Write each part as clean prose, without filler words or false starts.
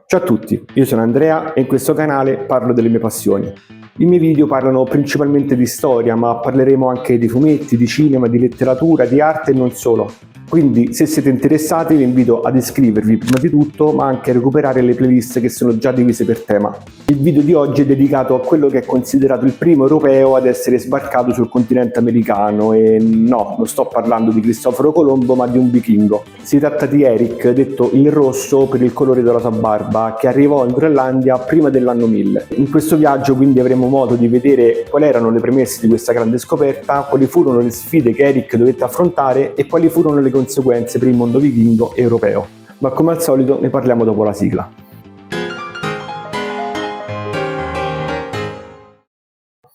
Ciao a tutti, io sono Andrea e in questo canale parlo delle mie passioni. I miei video parlano principalmente di storia, ma parleremo anche di fumetti, di cinema, di letteratura, di arte e non solo. Quindi, se siete interessati, vi invito ad iscrivervi prima di tutto, ma anche a recuperare le playlist che sono già divise per tema. Il video di oggi è dedicato a quello che è considerato il primo europeo ad essere sbarcato sul continente americano e no, non sto parlando di Cristoforo Colombo, ma di un vichingo. Si tratta di Eric, detto il rosso per il colore della sua barba, che arrivò in Groenlandia prima dell'anno 1000. In questo viaggio quindi avremo modo di vedere quali erano le premesse di questa grande scoperta, quali furono le sfide che Eric dovette affrontare e quali furono le conseguenze per il mondo vichingo europeo. Ma come al solito ne parliamo dopo la sigla.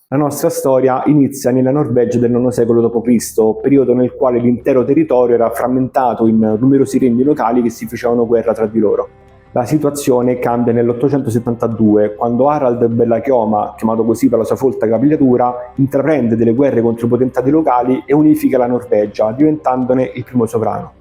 La nostra storia inizia nella Norvegia del IX secolo d.C., periodo nel quale l'intero territorio era frammentato in numerosi regni locali che si facevano guerra tra di loro. La situazione cambia nell'872, quando Harald Bellachioma, chiamato così per la sua folta capigliatura, intraprende delle guerre contro i potentati locali e unifica la Norvegia, diventandone il primo sovrano.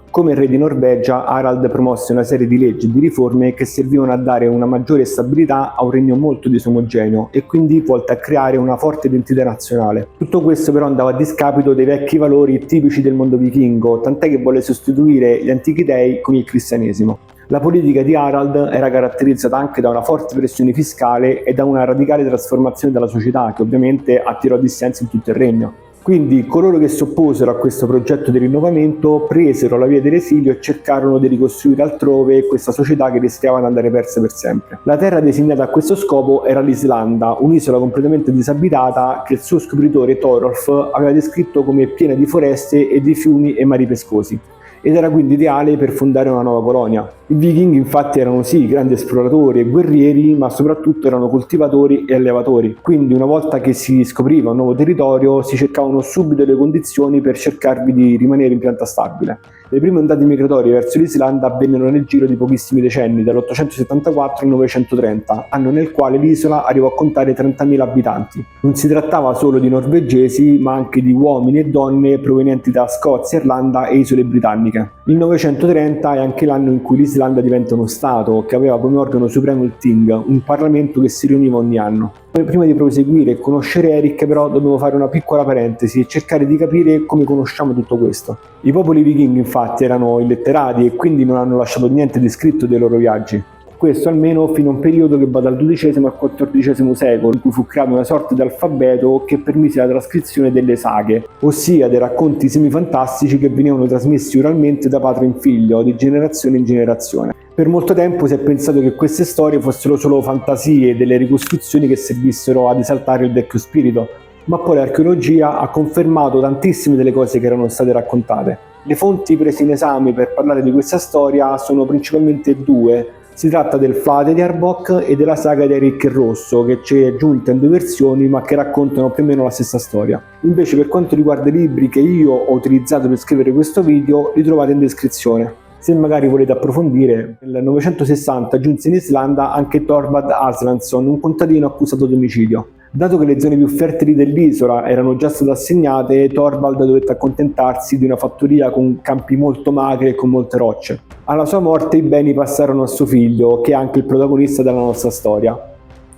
Come re di Norvegia, Harald promosse una serie di leggi e di riforme che servivano a dare una maggiore stabilità a un regno molto disomogeneo e quindi volte a creare una forte identità nazionale. Tutto questo però andava a discapito dei vecchi valori tipici del mondo vichingo, tant'è che volle sostituire gli antichi dei con il cristianesimo. La politica di Harald era caratterizzata anche da una forte pressione fiscale e da una radicale trasformazione della società, che ovviamente attirò dissensi in tutto il regno. Quindi coloro che si opposero a questo progetto di rinnovamento presero la via dell'esilio e cercarono di ricostruire altrove questa società che rischiava di andare persa per sempre. La terra designata a questo scopo era l'Islanda, un'isola completamente disabitata che il suo scopritore Thorolf aveva descritto come piena di foreste e di fiumi e mari pescosi, ed era quindi ideale per fondare una nuova colonia. I vichinghi infatti erano sì grandi esploratori e guerrieri, ma soprattutto erano coltivatori e allevatori. Quindi una volta che si scopriva un nuovo territorio si cercavano subito le condizioni per cercarvi di rimanere in pianta stabile. Le prime ondate migratorie verso l'Islanda avvennero nel giro di pochissimi decenni, dall'874 al 930, anno nel quale l'isola arrivò a contare 30.000 abitanti. Non si trattava solo di norvegesi, ma anche di uomini e donne provenienti da Scozia, Irlanda e isole britanniche. Il 930 è anche l'anno in cui l'Islanda diventa uno Stato, che aveva come organo supremo il Ting, un Parlamento che si riuniva ogni anno. Prima di proseguire e conoscere Eric però dobbiamo fare una piccola parentesi e cercare di capire come conosciamo tutto questo. I popoli vichinghi infatti erano illetterati e quindi non hanno lasciato niente di scritto dei loro viaggi. Questo almeno fino a un periodo che va dal XII al XIV secolo, in cui fu creato una sorta di alfabeto che permise la trascrizione delle saghe, ossia dei racconti semifantastici che venivano trasmessi oralmente da padre in figlio, di generazione in generazione. Per molto tempo si è pensato che queste storie fossero solo fantasie, delle ricostruzioni che servissero ad esaltare il vecchio spirito, ma poi l'archeologia ha confermato tantissime delle cose che erano state raccontate. Le fonti prese in esame per parlare di questa storia sono principalmente due. Si tratta del Flateyjarbók e della saga di Eric il Rosso, che ci è giunta in due versioni ma che raccontano più o meno la stessa storia. Invece per quanto riguarda i libri che io ho utilizzato per scrivere questo video, li trovate in descrizione. Se magari volete approfondire, nel 960 giunse in Islanda anche Thorvald Aslandsson, un contadino accusato di omicidio. Dato che le zone più fertili dell'isola erano già state assegnate, Thorvald dovette accontentarsi di una fattoria con campi molto magri e con molte rocce. Alla sua morte i beni passarono a suo figlio, che è anche il protagonista della nostra storia,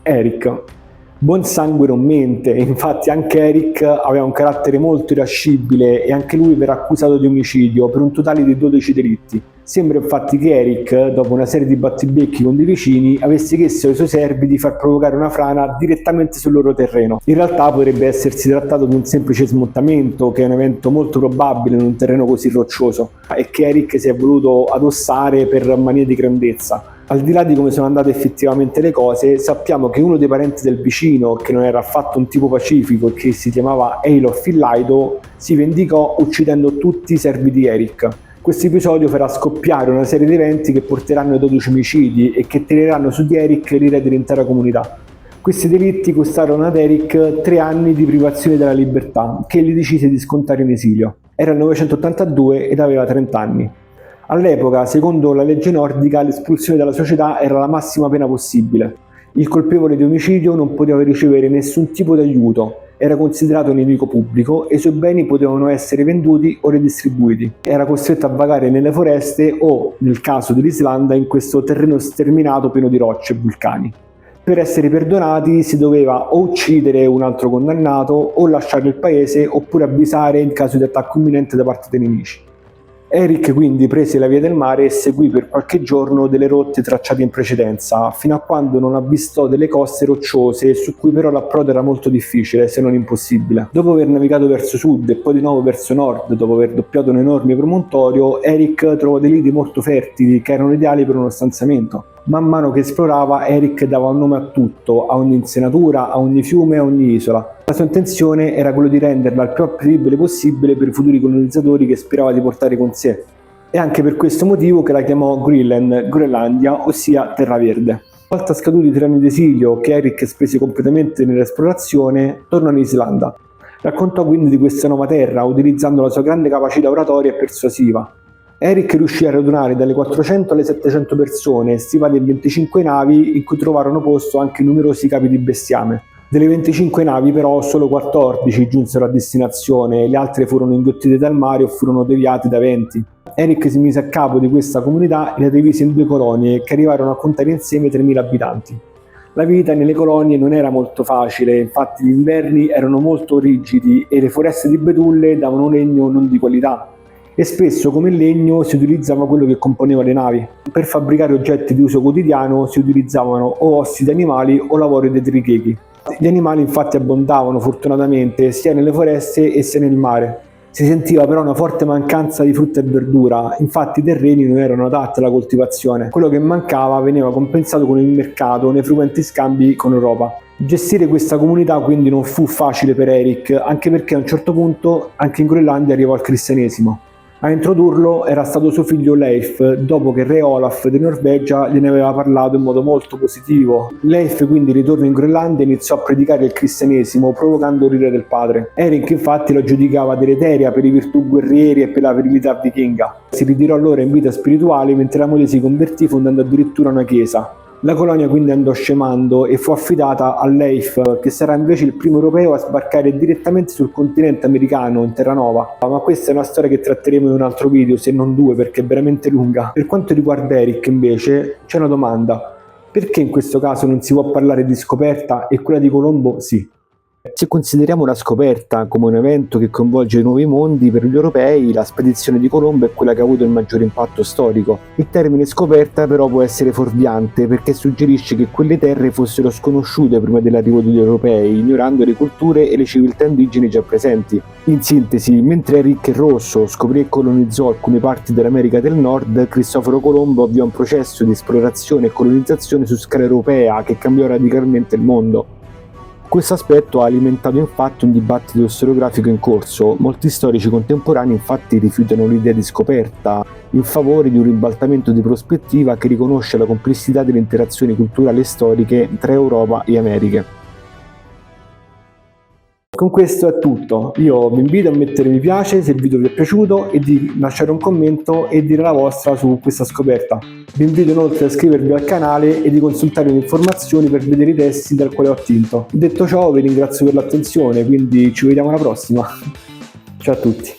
Eric. Buon sangue non mente, infatti anche Eric aveva un carattere molto irascibile e anche lui verrà accusato di omicidio per un totale di 12 delitti. Sembra infatti che Eric, dopo una serie di battibecchi con dei vicini, avesse chiesto ai suoi servi di far provocare una frana direttamente sul loro terreno. In realtà potrebbe essersi trattato di un semplice smottamento, che è un evento molto probabile in un terreno così roccioso, e che Eric si è voluto adossare per mania di grandezza. Al di là di come sono andate effettivamente le cose, sappiamo che uno dei parenti del vicino, che non era affatto un tipo pacifico e che si chiamava Eilolf il Laido, si vendicò uccidendo tutti i servi di Eric. Questo episodio farà scoppiare una serie di eventi che porteranno ai 12 omicidi e che tireranno su di Eric l'ira dell'intera comunità. Questi delitti costarono ad Eric 3 anni di privazione della libertà, che egli decise di scontare in esilio. Era il 982 ed aveva 30 anni. All'epoca, secondo la legge nordica, l'espulsione dalla società era la massima pena possibile. Il colpevole di omicidio non poteva ricevere nessun tipo di aiuto era considerato nemico pubblico e i suoi beni potevano essere venduti o redistribuiti. Era costretto a vagare nelle foreste o, nel caso dell'Islanda, in questo terreno sterminato pieno di rocce e vulcani. Per essere perdonati si doveva o uccidere un altro condannato o lasciare il paese oppure avvisare in caso di attacco imminente da parte dei nemici. Eric quindi prese la via del mare e seguì per qualche giorno delle rotte tracciate in precedenza, fino a quando non avvistò delle coste rocciose su cui però l'approdo era molto difficile, se non impossibile. Dopo aver navigato verso sud e poi di nuovo verso nord, dopo aver doppiato un enorme promontorio, Eric trovò dei lidi molto fertili che erano ideali per uno stanziamento. Man mano che esplorava, Eric dava un nome a tutto, a ogni insenatura, a ogni fiume, a ogni isola. La sua intenzione era quello di renderla il più appetibile possibile per i futuri colonizzatori che sperava di portare con sé. È anche per questo motivo che la chiamò Greenland, Groenlandia, ossia Terra Verde. Una volta scaduti i 3 anni di esilio che Eric spese completamente nell'esplorazione, tornò in Islanda. Raccontò quindi di questa nuova terra, utilizzando la sua grande capacità oratoria e persuasiva. Eric riuscì a radunare dalle 400 alle 700 persone, stivate in 25 navi in cui trovarono posto anche numerosi capi di bestiame. Delle 25 navi però solo 14 giunsero a destinazione, le altre furono inghiottite dal mare o furono deviate da venti. Eric si mise a capo di questa comunità e la divise in 2 colonie che arrivarono a contare insieme 3.000 abitanti. La vita nelle colonie non era molto facile, infatti gli inverni erano molto rigidi e le foreste di betulle davano un legno non di qualità. E spesso come legno si utilizzava quello che componeva le navi. Per fabbricare oggetti di uso quotidiano si utilizzavano o ossi di animali o lavori dei trichechi. Gli animali infatti abbondavano fortunatamente sia nelle foreste e sia nel mare. Si sentiva però una forte mancanza di frutta e verdura, infatti i terreni non erano adatti alla coltivazione. Quello che mancava veniva compensato con il mercato nei frequenti scambi con Europa. Gestire questa comunità quindi non fu facile per Eric, anche perché a un certo punto anche in Groenlandia arrivò il cristianesimo. A introdurlo era stato suo figlio Leif, dopo che re Olaf di Norvegia gliene aveva parlato in modo molto positivo. Leif quindi ritornò in Groenlandia e iniziò a predicare il cristianesimo, provocando l'ira del padre. Eric infatti lo giudicava deleteria per i virtù guerrieri e per la virilità vichinga. Si ritirò allora in vita spirituale mentre la moglie si convertì fondando addirittura una chiesa. La colonia quindi andò scemando e fu affidata a Leif, che sarà invece il primo europeo a sbarcare direttamente sul continente americano, in Terranova. Ma questa è una storia che tratteremo in un altro video, se non 2, perché è veramente lunga. Per quanto riguarda Eric, invece, c'è una domanda. Perché in questo caso non si può parlare di scoperta e quella di Colombo sì? Se consideriamo la scoperta come un evento che coinvolge nuovi mondi, per gli europei la spedizione di Colombo è quella che ha avuto il maggiore impatto storico. Il termine scoperta però può essere fuorviante perché suggerisce che quelle terre fossero sconosciute prima dell'arrivo degli europei, ignorando le culture e le civiltà indigene già presenti. In sintesi, mentre Eric il Rosso scoprì e colonizzò alcune parti dell'America del Nord, Cristoforo Colombo avviò un processo di esplorazione e colonizzazione su scala europea che cambiò radicalmente il mondo. Questo aspetto ha alimentato infatti un dibattito storiografico in corso. Molti storici contemporanei infatti rifiutano l'idea di scoperta in favore di un ribaltamento di prospettiva che riconosce la complessità delle interazioni culturali e storiche tra Europa e Americhe. Con questo è tutto, io vi invito a mettere mi piace se il video vi è piaciuto e di lasciare un commento e dire la vostra su questa scoperta. Vi invito inoltre a iscrivervi al canale e di consultare le informazioni per vedere i testi dal quale ho attinto. Detto ciò vi ringrazio per l'attenzione, quindi ci vediamo alla prossima. Ciao a tutti.